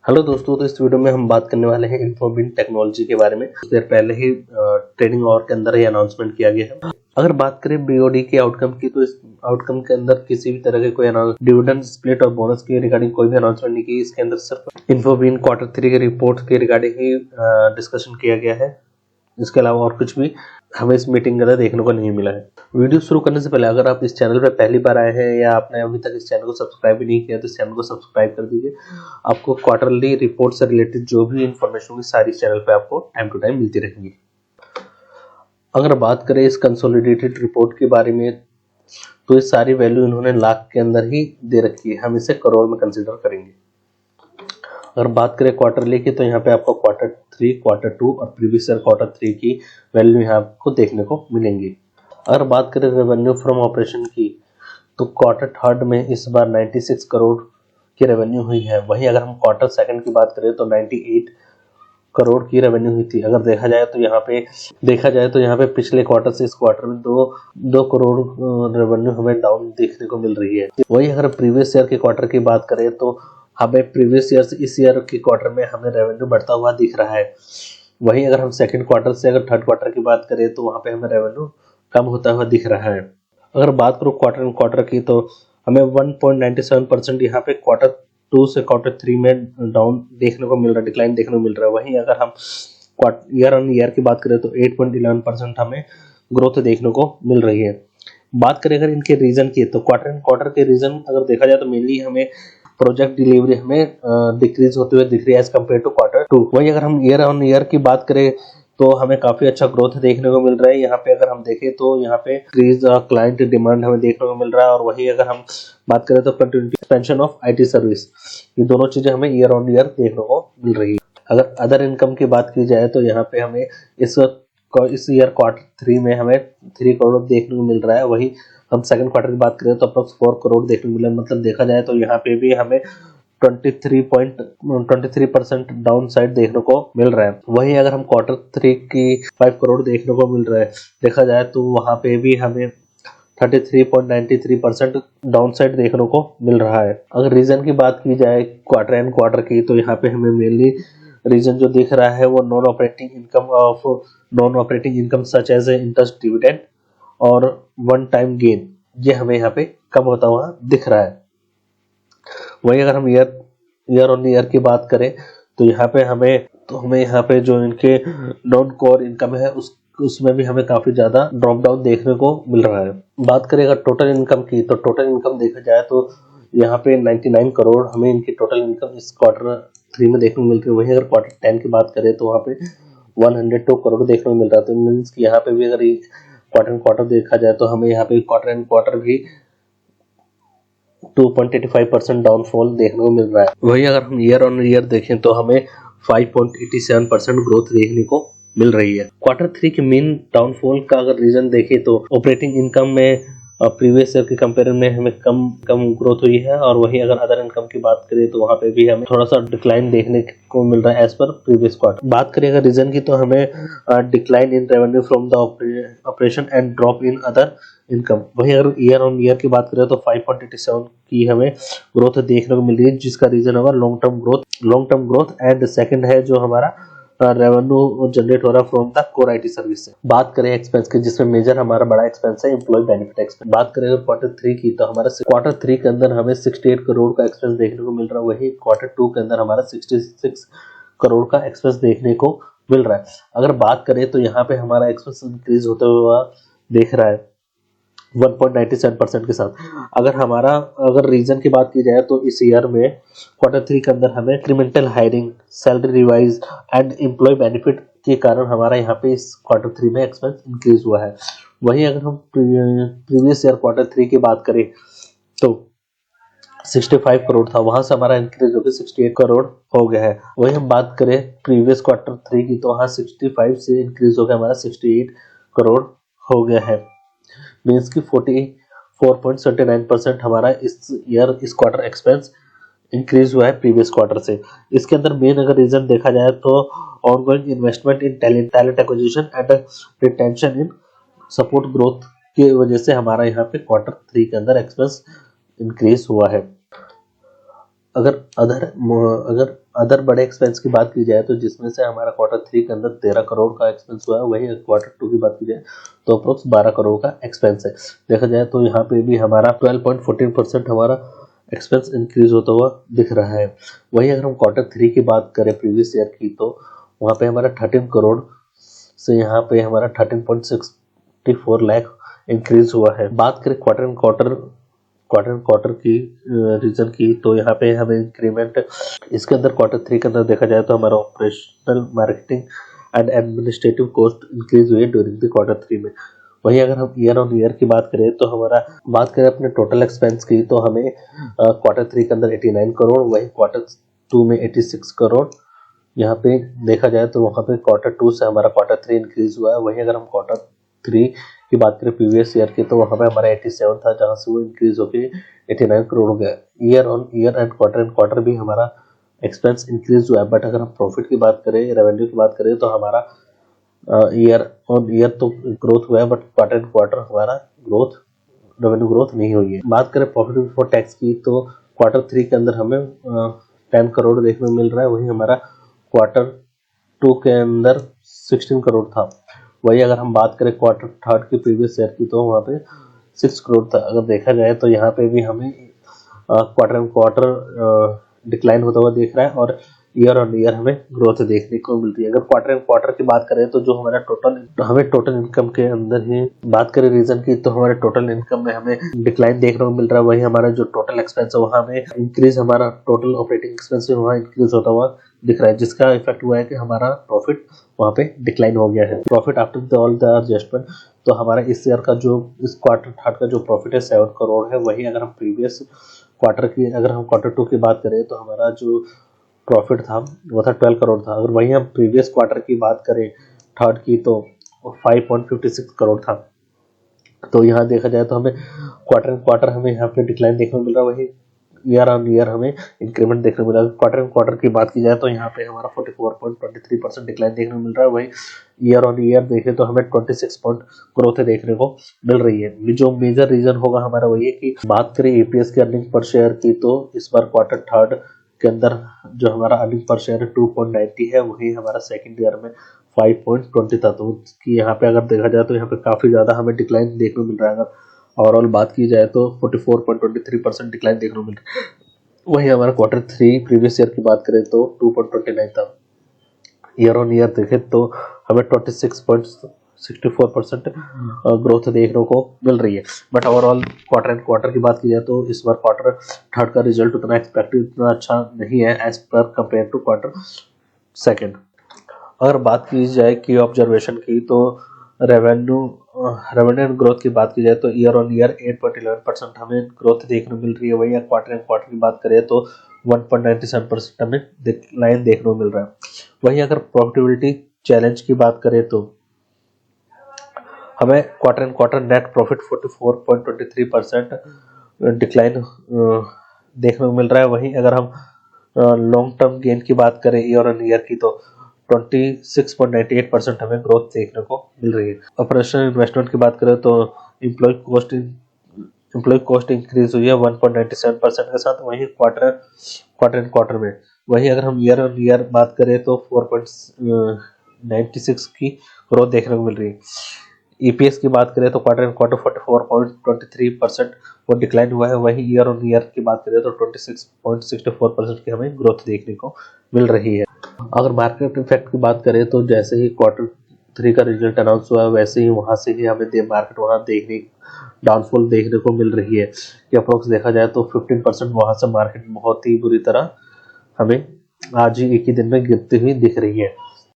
Hello दोस्तों, तो इस वीडियो में हम बात करने वाले हैं इन्फोबिन टेक्नोलॉजी के बारे में। कुछ देर पहले ही ट्रेडिंग आवर के अंदर ये अनाउंसमेंट किया गया है। अगर बात करें बीओडी के आउटकम की, तो इस आउटकम के अंदर किसी भी तरह के कोई डिविडेंड स्प्लिट और बोनस के रिगार्डिंग कोई भी अनाउंसमेंट नहीं की। इसके अंदर सिर्फ इन्फोबिन Q3 के रिपोर्ट के रिगार्डिंग ही डिस्कशन किया गया है। इसके अलावा और कुछ भी हमें इस मीटिंग के अंदर देखने को नहीं मिला है। वीडियो शुरू करने से पहले अगर आप इस चैनल पर पहली बार आए हैं या आपने अभी तक इस चैनल को सब्सक्राइब भी नहीं किया तो इस चैनल को सब्सक्राइब कर दीजिए। आपको क्वार्टरली रिपोर्ट से रिलेटेड जो भी इंफॉर्मेशन होगी सारी इस चैनल पे आपको टाइम टू टाइम मिलती रहेंगी। अगर बात करें इस कंसोलिडेटेड रिपोर्ट के बारे में, तो इस सारी वैल्यू इन्होंने लाख के अंदर ही दे रखी है। हम इसे करोड़ में कंसिडर करेंगे। अगर बात करें क्वार्टरली की, तो यहाँ पे आपको Q3, Q2 और प्रीवियस ईयर Q3 की वैल्यू यहाँ आपको देखने को मिलेंगी। अगर बात करें रेवेन्यू फ्रॉम ऑपरेशन की, तो Q3 में इस बार 96 करोड़ की रेवेन्यू हुई है। वहीं अगर हम Q2 की बात करें तो 98 करोड़ की रेवेन्यू हुई थी। अगर देखा जाए तो यहाँ पे पिछले क्वार्टर से इस क्वार्टर में दो करोड़ रेवेन्यू हमें डाउन देखने को मिल रही है। वही अगर प्रीवियस ईयर के क्वार्टर की बात करें तो हमें प्रीवियस ईयर से इस ईयर के क्वार्टर में हमें रेवेन्यू बढ़ता हुआ दिख रहा है। वहीं अगर हम सेकंड क्वार्टर से अगर थर्ड क्वार्टर की बात करें तो वहां पे हमें रेवेन्यू कम होता हुआ दिख रहा है। अगर बात करो क्वार्टर क्वार्टर की, तो हमें 1.97% यहाँ पे Q2 से Q3 में डाउन देखने को मिल रहा है, डिक्लाइन देखने को मिल रहा है। वहीं अगर हम ईयर ऑन ईयर की बात करें तो 8.11% हमें ग्रोथ देखने को मिल रही है। बात करें अगर इनके रीजन की, तो क्वार्टर के रीजन अगर देखा जाए तो मेनली हमें प्रोजेक्ट डिलीवरी हमें डिक्रीज होते हुए दिख रही है एज कम्पेयर टू Q2। वही अगर हम ईयर ऑन ईयर की बात करें तो हमें काफी अच्छा ग्रोथ देखने को मिल रहा है। यहाँ पे अगर हम देखें तो यहाँ पे इंक्रीज क्लाइंट डिमांड हमें देखने को मिल रहा है। और वही अगर हम बात करें तो continuity expansion of IT service, ये दोनों चीजें हमें ईयर ऑन ईयर देखने को मिल रही है। अगर अदर इनकम की बात की जाए तो यहाँ पे हमें इस ईयर Q3 में हमें 3 करोड़ देखने को मिल रहा है। वही हम सेकंड क्वार्टर की बात करें तो अप्रोक्स 4 करोड़ देखने को मिला। मतलब देखा जाए तो यहाँ पे भी हमें 23% डाउन साइड देखने को मिल रहा है। वहीं अगर हम Q3 की 5 करोड़ देखने को मिल रहा है देखा जाए तो वहां पे भी हमें 33.93% डाउन साइड देखने को मिल रहा है। अगर रीजन की बात की जाए क्वार्टर एंड क्वार्टर की, तो यहाँ पे हमें मेनली रीजन जो दिख रहा है वो non operating income such as interest dividend और वन टाइम गेन, ये हमें यहाँ पे कम होता हुआ दिख रहा है। वही अगर हम ईयर ऑन ईयर की बात करें तो यहाँ पे हमें यहाँ पे जो इनके नॉन कोर इनकम है उसमें भी हमें काफी ज्यादा ड्रॉप डाउन देखने को मिल रहा है। बात करें अगर टोटल इनकम की, तो टोटल इनकम देखा जाए तो यहाँ पे 99 करोड़ हमें इनकी टोटल इनकम इस Q3 में देखने को मिल रही है। वहीं अगर Q10 की बात करें तो वहाँ पे 102 करोड़ देखने को मिल रहा है। तो मीन्स की यहाँ पे भी अगर क्वार्टर देखा जाए तो हमें यहाँ पे क्वार्टर भी 2.85% डाउनफॉल देखने को मिल रहा है। वही अगर हम ईयर ऑन ईयर देखें तो हमें 5.87% ग्रोथ देखने को मिल रही है। Q3 के मेन डाउनफॉल का अगर रीजन देखें तो ऑपरेटिंग इनकम में प्रीवियस ईयर के कंपेरिजन में हमें कम ग्रोथ हुई है। और वही अगर अदर इनकम की बात करें तो वहां पे भी हमें थोड़ा सा डिक्लाइन देखने को मिल रहा है एज पर प्रीवियस क्वार्टर। बात करें अगर रीजन की, तो हमें decline in revenue from the operation and drop in other income. वही अगर ईयर ऑन ईयर की बात करें तो 5.87 की हमें ग्रोथ देखने को मिल रही है, जिसका रीजन होगा long term growth and second है जो हमारा रेवेन्यू जनरेट हो रहा है from the core IT service से। बात करें एक्सपेंस की, जिसमें मेजर हमारा बड़ा एक्सपेंस है एम्प्लॉय बेनिफिट एक्सपेंस। बात करें Q3 की, तो हमारा Q3 के अंदर हमें 68 करोड़ का एक्सपेंस देखने को मिल रहा है। वही Q2 के अंदर हमारा 66 करोड़ का एक्सपेंस देखने को मिल रहा है। अगर बात करें तो यहाँ पे हमारा एक्सपेंस इंक्रीज होता हुआ देख रहा है 1.97% के साथ। अगर रीजन की बात की जाए तो इस ईयर में Q3 के अंदर हमें incremental hiring, salary revise and employ benefit के कारण हमारा यहाँ पे इस Q3 में एक्सपेंस इंक्रीज हुआ है। वहीं अगर हम प्रीवियस ईयर Q3 की बात करें तो 65 करोड़ था, वहां से हमारा इंक्रीज होकर 68 करोड़ हो गया है। वही हम बात करें प्रीवियस Q3 की, तो वहां 65 से इंक्रीज हो गया हमारा 68 करोड़ हो गया है। मीन्स की 44.79% हमारा इस क्वार्टर एक्सपेंस इंक्रीज हुआ है प्रीवियस क्वार्टर से। इसके अंदर मेन अगर रीजन देखा जाए तो ongoing investment in talent acquisition and retention in support growth की वजह से हमारा यहाँ पे Q3 के अंदर एक्सपेंस इंक्रीज हुआ है। अगर अदर बड़े एक्सपेंस की बात की जाए तो जिसमें से हमारा क्वार्टर 3 के अंदर 13 करोड़ का एक्सपेंस हुआ है, वही क्वार्टर 2 की बात की जाए तो अप्रोक्स 12 करोड़ का एक्सपेंस है। देखा जाए तो यहाँ पे भी हमारा 12.14% हमारा एक्सपेंस इंक्रीज होता हुआ दिख रहा है। वही अगर हम क्वार्टर 3 की बात करें प्रीवियस ईयर की, तो वहाँ पे हमारा 13 करोड़ से यहाँ पे हमारा 13.64 लाख इंक्रीज हुआ है। बात करें क्वार्टर की रीजन की, तो यहाँ पे हमें इंक्रीमेंट इसके अंदर क्वार्टर 3 के अंदर देखा जाए तो हमारा operational marketing and administrative cost increase हुई ड्यूरिंग द क्वार्टर 3 में। वही अगर हम ईयर ऑन ईयर की बात करें तो बात करें अपने टोटल एक्सपेंस की, तो हमें क्वार्टर 3 के अंदर 89 करोड़, वही क्वार्टर 2 में 86 करोड़ यहाँ पे देखा जाए तो वहाँ पे क्वार्टर 2 से हमारा क्वार्टर 3 इंक्रीज हुआ है। वहीं अगर हम क्वार्टर 3 की बात करें प्रीवियस ईयर की, तो वहाँ पे हमारा 87 था, जहाँ से वो इंक्रीज होकर 89 करोड़ हो गया। Year on year and quarter भी हमारा एक्सपेंस इंक्रीज हुआ है। बट अगर हम प्रॉफिट की बात करें, रेवेन्यू की बात करें, तो हमारा ईयर ऑन ईयर तो ग्रोथ हुआ है, बट क्वार्टर हमारा रेवेन्यू ग्रोथ नहीं हुई है। बात करें प्रॉफिट बिफोर टैक्स की, तो क्वार्टर 3 के अंदर हमें 10 करोड़ देखने को मिल रहा है। वही हमारा क्वार्टर 2 के अंदर 16 करोड़ था। वही अगर हम बात करें क्वार्टर 3 की प्रीवियस ईयर की, तो वहाँ पे 6 करोड़ था। अगर देखा जाए तो यहाँ पे भी हमें क्वार्टर डिक्लाइन होता हुआ दिख रहा है, और ईयर ऑन ईयर हमें ग्रोथ देखने को मिल रही है। अगर क्वार्टर की बात करें तो जो हमारा टोटल इनकम के अंदर ही बात करें रीजन की, तो हमारे टोटल इनकम में हमें डिक्लाइन देखने को मिल रहा है। वही हमारा जो टोटल एक्सपेंस है वहाँ में इंक्रीज, हमारा टोटल ऑपरेटिंग एक्सपेंस वहाँ इंक्रीज होता हुआ दिख रहा है, जिसका इफेक्ट हुआ है कि हमारा प्रॉफिट वहाँ पे डिक्लाइन हो गया है। Profit after all the adjustment, तो हमारा इस ईयर का जो इस क्वार्टर 3 का जो प्रॉफिट है 7 करोड़ है। वही अगर हम प्रीवियस क्वार्टर 2 की बात करें तो हमारा जो प्रॉफिट था वो था 12 करोड़ था। अगर वही हम प्रीवियस क्वार्टर की बात करें थर्ड की, तो 5.56 करोड़ था। तो यहाँ देखा जाए तो हमें क्वार्टर हमें यहाँ पे डिक्लाइन देखने को मिल रहा है। वही ईयर ऑन ईयर हमें इंक्रीमेंट देखने को मिल रहा है। क्वार्टर की बात की जाए तो यहाँ पे हमारा 44.23% डिक्लाइन देखने को मिल रहा है। वही ईयर ऑन ईयर देखें तो हमें 26 पॉइंट ग्रोथ देखने को मिल रही है। जो मेजर रीजन होगा हमारा वही है कि बात करें ईपीएस की अर्निंग पर शेयर की, तो इस बार क्वार्टर 3 के अंदर जो हमारा अर्निंग पर शेयर है 2.90 है। वही हमारा सेकंड ईयर में 5.20 था। तो कि यहाँ पे अगर देखा जाए तो यहाँ पे काफी ज्यादा हमें डिक्लाइन देखने को मिल रहा है। अगर ओवरऑल बात की जाए तो 44.23% डिक्लाइन देखने को मिल रहा है। वही हमारा क्वार्टर 3 प्रीवियस ईयर की बात करें तो 2.29 था। ईयर ऑन ईयर देखें तो हमें 26.64% ग्रोथ देखने को मिल रही है। बट ओवरऑल क्वार्टर की बात की जाए तो इस बार क्वार्टर 3 का रिजल्ट उतना अच्छा नहीं है as per compare to quarter 2। अगर बात की जाए की ऑब्जर्वेशन की, तो रेवेन्यू एंड ग्रोथ की बात की जाए तो ईयर ऑन ईयर 8.11% हमें ग्रोथ देखने को मिल रही है। वही क्वार्टर की बात करें तो 1.97% हमें डिक्लाइन देखने को मिल रहा है। वही अगर प्रॉफिटेबिलिटी चैलेंज की बात करें तो हमें क्वार्टर नेट प्रॉफिट 44.23% डिक्लाइन देखने को मिल रहा है। वही अगर हम लॉन्ग टर्म गेन की बात करें ईयर ऑन ईयर की, तो 26.98% हमें ग्रोथ देखने को मिल रही है। ऑपरेशनल इन्वेस्टमेंट की बात करें तो एम्प्लॉय कॉस्ट इंक्रीज हुई है 1.97% के साथ। वही क्वार्टर में वही अगर हम ईयर ऑन ईयर बात करें तो 4.96 की ग्रोथ देखने को मिल रही है। ईपीएस की बात करें तो क्वार्टर 44.23% वो डिक्लाइन हुआ है। वही ईयर ऑन ईयर की बात करें तो 26.64% की हमें ग्रोथ देखने को मिल रही है। अगर मार्केट इफेक्ट की बात करें तो जैसे ही क्वार्टर 3 का रिजल्ट अनाउंस हुआ वैसे ही वहां से ही हमें मार्केट वहां डाउनफॉल देखने को मिल रही है कि अप्रोक्स देखा जाए तो 15% वहां से मार्केट बहुत ही बुरी तरह हमें आज ही एक ही दिन में गिरती हुई दिख रही है।